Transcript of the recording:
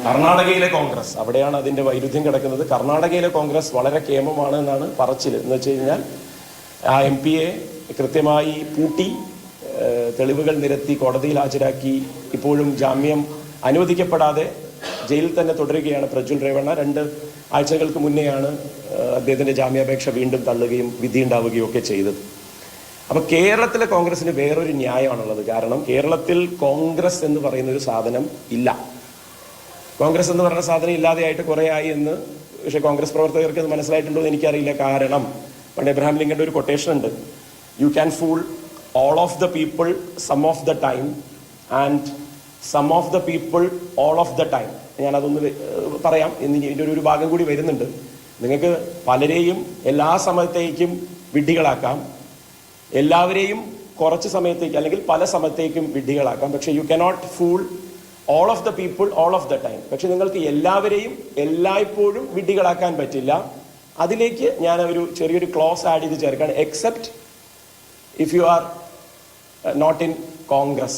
കർണാടകയിലെ കോൺഗ്രസ്, അവിടെയാണ് അതിന്റെ വൈരുദ്ധ്യം കിടക്കുന്നത്. കർണാടകയിലെ കോൺഗ്രസ് വളരെ കേമമാണ് എന്നാണ് പറച്ചിൽ. എന്ന് വെച്ച് കഴിഞ്ഞാൽ ആ MP-യെ കൃത്യമായി പൂട്ടി, തെളിവുകൾ നിരത്തി കോടതിയിൽ ഹാജരാക്കി, ഇപ്പോഴും ജാമ്യം അനുവദിക്കപ്പെടാതെ ജയിലിൽ തന്നെ തുടരുകയാണ് പ്രജ്വൽ രേവണ്ണ. 2 ആഴ്ചകൾക്ക് മുന്നെയാണ് അദ്ദേഹത്തിന്റെ ജാമ്യാപേക്ഷ വീണ്ടും തള്ളുകയും വിധി ഉണ്ടാവുകയും ഒക്കെ ചെയ്തത്. അപ്പൊ കേരളത്തിലെ കോൺഗ്രസിന് വേറൊരു ന്യായമാണുള്ളത്. കാരണം കേരളത്തിൽ കോൺഗ്രസ് എന്ന് പറയുന്ന ഒരു സാധനം ഇല്ല. കോൺഗ്രസ് എന്ന് പറയുന്ന സാധനം ഇല്ലാതെയായിട്ട് കുറെ ആയി എന്ന് പക്ഷെ കോൺഗ്രസ് പ്രവർത്തകർക്ക് അത് മനസ്സിലായിട്ടുണ്ടോ എന്ന് എനിക്കറിയില്ല. കാരണം പണ്ട് എബ്രഹാം ലിങ്കന്റെ ഒരു കൊട്ടേഷൻ ഉണ്ട്, you can fool all of the people some of the time and some of the people all of the time. ഞാനതൊന്ന് പറയാം, ഇതിൻ്റെ ഒരു ഭാഗം കൂടി വരുന്നുണ്ട്. നിങ്ങൾക്ക് പലരെയും എല്ലാ സമയത്തേക്കും വിഡ്ഢികളാക്കാം, എല്ലാവരെയും കുറച്ച് സമയത്തേക്ക് അല്ലെങ്കിൽ പല സമയത്തേക്കും വിഡ്ഢികളാക്കാം. പക്ഷെ you cannot fool all of the people all of the time. പക്ഷെ നിങ്ങൾക്ക് എല്ലാവരെയും എല്ലായ്പ്പോഴും വിഡ്ഢികളാക്കാൻ പറ്റില്ല. അതിലേക്ക് ഞാൻ ഒരു ചെറിയൊരു ക്ലോസ് ആഡ് ചെയ്ത് ചേർക്കാണ്, except if you are not in Congress.